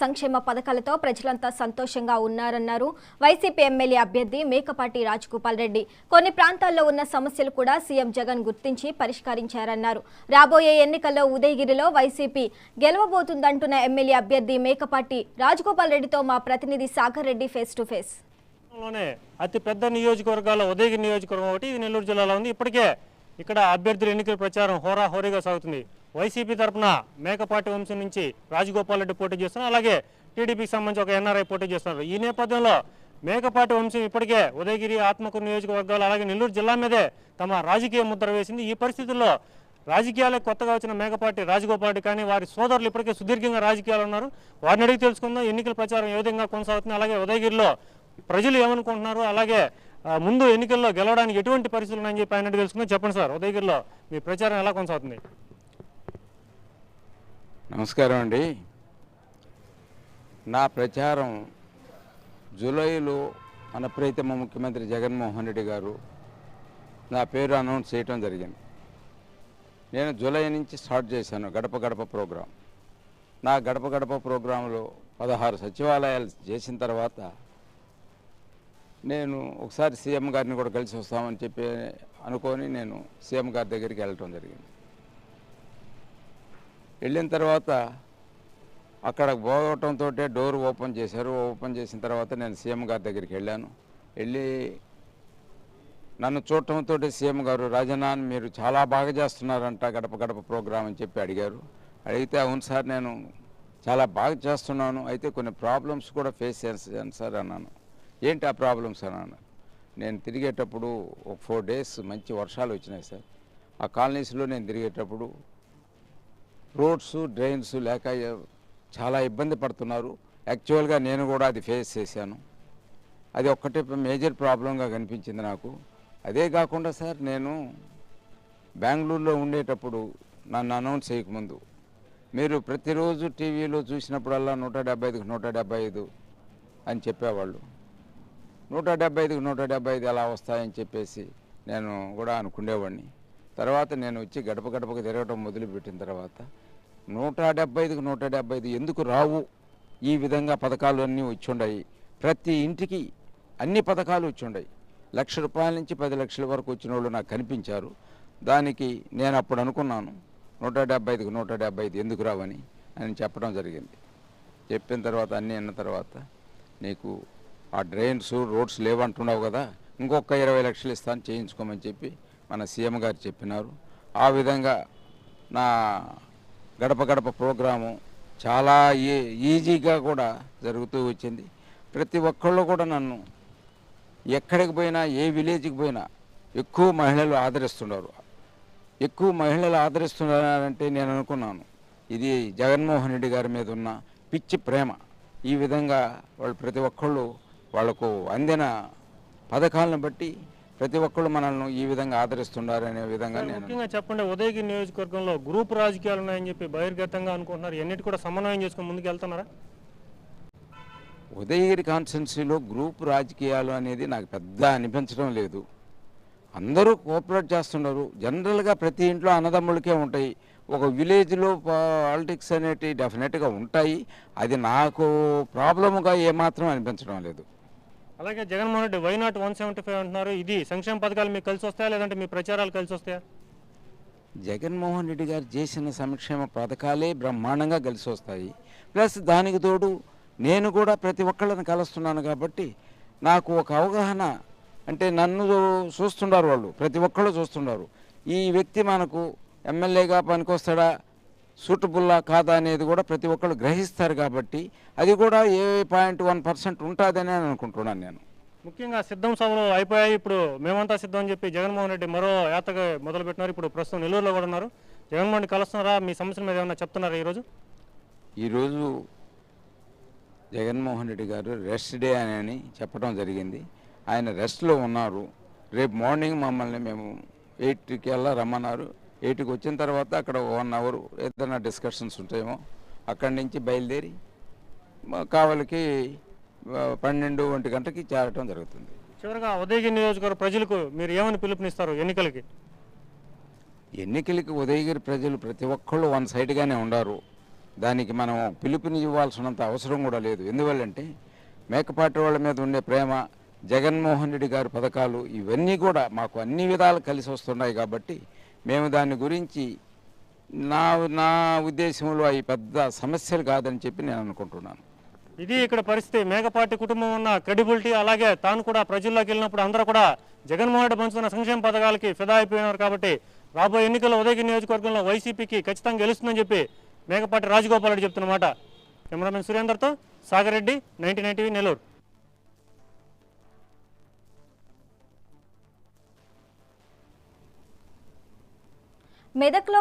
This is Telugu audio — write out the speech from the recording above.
సంక్షేమ పథకాలతో ప్రజలంతా సంతోషంగా ఉన్నారన్నారు వైసీపీ ఎమ్మెల్యే అభ్యర్థి మేకపాటి రాజగోపాల్ రెడ్డి. కొన్ని ప్రాంతాల్లో ఉన్న సమస్యలు కూడా సీఎం జగన్ గుర్తించి పరిష్కరించారన్నారు. రాబోయే ఎన్నికల్లో ఉదయగిరిలో వైసీపీ గెలవబోతుందంటున్న ఎమ్మెల్యే అభ్యర్థి మేకపాటి రాజగోపాల్ రెడ్డితో మా ప్రతినిధి Sagar Reddy face to face. అతి పెద్ద నియోజకవర్గాల్లో ఉదయగిరి నియోజకవర్గం ఒకటి, ఇది నెల్లూరు జిల్లాలో ఉంది. ఇప్పటికే ఇక్కడ అభ్యర్థుల ఎన్నికల ప్రచారం హోరాహోరీగా సాగుతుంది. వైసీపీ తరఫున మేకపాటి వంశం నుంచి రాజగోపాల్ రెడ్డి పోటీ చేస్తున్నారు, అలాగే టీడీపీకి సంబంధించి ఒక ఎన్ఆర్ఐ పోటీ చేస్తున్నారు. ఈ నేపథ్యంలో మేకపాటి వంశం ఇప్పటికే ఉదయగిరి, ఆత్మకూరు నియోజకవర్గాలు అలాగే నెల్లూరు జిల్లా మీదే తమ రాజకీయ ముద్ర వేసింది. ఈ పరిస్థితుల్లో రాజకీయాలకు కొత్తగా వచ్చిన మేకపాటి రాజగోపాల్ రెడ్డి కానీ వారి సోదరులు ఇప్పటికే సుదీర్ఘంగా రాజకీయాలు ఉన్నారు. వారిని అడిగి తెలుసుకుందాం ఎన్నికల ప్రచారం ఏ విధంగా కొనసాగుతుంది, అలాగే ఉదయగిరిలో ప్రజలు ఏమనుకుంటున్నారు, అలాగే ముందు ఎన్నికల్లో గెలవడానికి ఎటువంటి పరిస్థితులు ఉన్నాయని చెప్పి ఆయన తెలుసుకుందాం. చెప్పండి సార్, ఉదయగిరిలో మీ ప్రచారం ఎలా కొనసాగుతుంది? నమస్కారం అండి. నా ప్రచారం జూలైలో మన ప్రియతమ ముఖ్యమంత్రి జగన్మోహన్ రెడ్డి గారు నా పేరు అనౌన్స్ చేయడం జరిగింది. నేను జూలై నుంచి స్టార్ట్ చేశాను గడప గడప ప్రోగ్రాం. నా గడప గడప ప్రోగ్రాంలో 16 సచివాలయాలు చేసిన తర్వాత నేను ఒకసారి సీఎం గారిని కూడా కలిసి వస్తామని చెప్పి అనుకొని నేను సీఎం గారి దగ్గరికి వెళ్ళటం జరిగింది. వెళ్ళిన తర్వాత అక్కడ పోవటంతో డోర్ ఓపెన్ చేశారు. ఓపెన్ చేసిన తర్వాత నేను సీఎం గారి దగ్గరికి వెళ్ళాను. వెళ్ళి నన్ను చూడటంతో సీఎం గారు, రాజనాన్ మీరు చాలా బాగా చేస్తున్నారంట గడప గడప ప్రోగ్రాం అని చెప్పి అడిగారు. అడిగితే అవును సార్ నేను చాలా బాగా చేస్తున్నాను, అయితే కొన్ని ప్రాబ్లమ్స్ కూడా ఫేస్ చేశాను సార్ అన్నాను. ఏంటి ఆ ప్రాబ్లమ్స్ అన్నాను. నేను తిరిగేటప్పుడు ఒక 4 డేస్ మంచి వర్షాలు వచ్చినాయి సార్. ఆ కాలనీస్లో నేను తిరిగేటప్పుడు రోడ్స్ డ్రైన్స్ లేక చాలా ఇబ్బంది పడుతున్నారు. యాక్చువల్గా నేను కూడా అది ఫేస్ చేశాను. అది ఒక్కటే మేజర్ ప్రాబ్లంగా కనిపించింది నాకు. అదే కాకుండా సార్ నేను బెంగళూరులో ఉండేటప్పుడు నన్ను అనౌన్స్ చేయకముందు మీరు ప్రతిరోజు టీవీలో చూసినప్పుడల్లా 175కి 175 అని చెప్పేవాళ్ళు. 175కి 175 ఎలా వస్తాయని చెప్పేసి నేను కూడా అనుకునేవాడిని. తర్వాత నేను వచ్చి గడప గడపకు తిరగటం మొదలుపెట్టిన తర్వాత 175కి 175 ఎందుకు రావు, ఈ విధంగా పథకాలు అన్నీ వచ్చుండాయి. ప్రతి ఇంటికి అన్ని పథకాలు వచ్చుండాయి. ₹1,00,000 నుంచి 10 లక్షల వరకు వచ్చిన వాళ్ళు నాకు కనిపించారు. దానికి నేను అప్పుడు అనుకున్నాను 175కి 175 ఎందుకు రావని అని చెప్పడం జరిగింది. చెప్పిన తర్వాత అన్నీ అన్న తర్వాత నీకు ఆ డ్రైన్స్ రోడ్స్ లేవంటున్నావు కదా, ఇంకొక 20 లక్షలు ఇస్తాను చేయించుకోమని చెప్పి మన సీఎం గారు చెప్పినారు. ఆ విధంగా నా గడప గడప ప్రోగ్రాము చాలా ఈజీగా కూడా జరుగుతూ వచ్చింది. ప్రతి ఒక్కళ్ళు కూడా నన్ను ఎక్కడికి పోయినా, ఏ విలేజ్కి పోయినా ఎక్కువ మహిళలు ఆదరిస్తున్నారు. ఎక్కువ మహిళలు ఆదరిస్తున్నారంటే నేను అనుకున్నాను ఇది జగన్మోహన్ రెడ్డి గారి మీద ఉన్న పిచ్చి ప్రేమ. ఈ విధంగా వాళ్ళు ప్రతి ఒక్కళ్ళు వాళ్లకు అందిన పథకాలను బట్టి ప్రతి ఒక్కళ్ళు మనల్ని ఈ విధంగా ఆదరిస్తున్నారు అనే విధంగా నేను ముఖ్యంగా చెప్పండి. ఉదయగిరి నియోజకవర్గంలో గ్రూప్ రాజకీయాలు ఉన్నాయని చెప్పి బహిర్గతంగా అనుకుంటున్నారు. ఎన్నిటి కూడా సమన్వయం చేసుకుని ముందుకు వెళ్తున్నారా? ఉదయగిరి కాన్స్టిట్యున్సీలో గ్రూప్ రాజకీయాలు అనేది నాకు పెద్ద అనిపించడం లేదు. అందరూ కోఆపరేట్ చేస్తున్నారు. జనరల్గా ప్రతి ఇంట్లో అన్నదమ్ములకే ఉంటాయి. ఒక విలేజ్లో పాలిటిక్స్ అనేటివి డెఫినెట్గా ఉంటాయి. అది నాకు ప్రాబ్లమ్గా ఏమాత్రం అనిపించడం లేదు. అలాగే జగన్మోహన్ రెడ్డి వైనాట్ 175 అంటున్నారు. ఇది సంక్షేమ పథకాలు మీకు కలిసి వస్తాయా, లేదంటే మీ ప్రచారాలు కలిసి వస్తాయా? జగన్మోహన్ రెడ్డి గారు చేసిన సంక్షేమ పథకాలే బ్రహ్మాండంగా కలిసి వస్తాయి. ప్లస్ దానికి తోడు నేను కూడా ప్రతి ఒక్కళ్ళని కలుస్తున్నాను కాబట్టి నాకు ఒక అవగాహన, అంటే నన్ను చూస్తున్నారు వాళ్ళు, ప్రతి ఒక్కళ్ళు చూస్తున్నారు. ఈ వ్యక్తి మనకు ఎమ్మెల్యేగా పనికొస్తాడా, సూటబుల్లా కాదా అనేది కూడా ప్రతి ఒక్కళ్ళు గ్రహిస్తారు. కాబట్టి అది కూడా 0.1% ఉంటుందని అనుకుంటున్నాను నేను. ముఖ్యంగా సిద్ధం సభలు అయిపోయాయి. ఇప్పుడు మేమంతా సిద్ధం అని చెప్పి జగన్మోహన్ రెడ్డి మరో యాత్రగా మొదలుపెట్టినారు. ఇప్పుడు ప్రస్తుతం నెల్లూరులో కూడా ఉన్నారు. జగన్మోహన్ రెడ్డి కలుస్తున్నారా? మీ సమస్యల మీద ఏమన్నా చెప్తున్నారా ఈరోజు జగన్మోహన్ రెడ్డి గారు రెస్ట్ డే అని చెప్పడం జరిగింది. ఆయన రెస్ట్లో ఉన్నారు. రేపు మార్నింగ్ మమ్మల్ని మేము 8కి రమ్మన్నారు. 8కి వచ్చిన తర్వాత అక్కడ 1 అవర్ ఏదైనా డిస్కషన్స్ ఉంటాయేమో, అక్కడి నుంచి బయలుదేరి కావలికి 12-1 గంటకి చేరటం జరుగుతుంది. చివరిగా ఉదయగిరి నియోజకవర్గ ప్రజలకు మీరు ఏమని పిలుపునిస్తారు ఎన్నికలకి? ఉదయగిరి ప్రజలు ప్రతి ఒక్కళ్ళు వన్ సైడ్గానే ఉన్నారు. దానికి మనం పిలుపుని ఇవ్వాల్సినంత అవసరం కూడా లేదు. ఎందువల్లంటే మేకపాటి వాళ్ళ మీద ఉండే ప్రేమ, జగన్మోహన్ రెడ్డి గారి పథకాలు ఇవన్నీ కూడా మాకు అన్ని విధాలు కలిసి వస్తున్నాయి. కాబట్టి మేము దాని గురించి నా నా ఉద్దేశంలో అవి పెద్ద సమస్యలు కాదని చెప్పి నేను అనుకుంటున్నాను. ఇది ఇక్కడ పరిస్థితి. మేకపాటి కుటుంబం ఉన్న క్రెడిబిలిటీ, అలాగే తాను కూడా ప్రజల్లోకి వెళ్ళినప్పుడు అందరూ కూడా జగన్మోహన్ రెడ్డి పంచుతున్న సంక్షేమ పథకాలకి ఫిదా అయిపోయినారు. కాబట్టి రాబోయే ఎన్నికల్లో ఉదయగిరి నియోజకవర్గంలో వైసీపీకి ఖచ్చితంగా గెలుస్తుందని చెప్పి మేకపాటి రాజగోపాల్ రెడ్డి చెప్తున్నమాట. కెమెరామెన్ సురేందర్తో సాగర్ రెడ్డి, 99 టీవీ, నెల్లూరు. మెదక్లో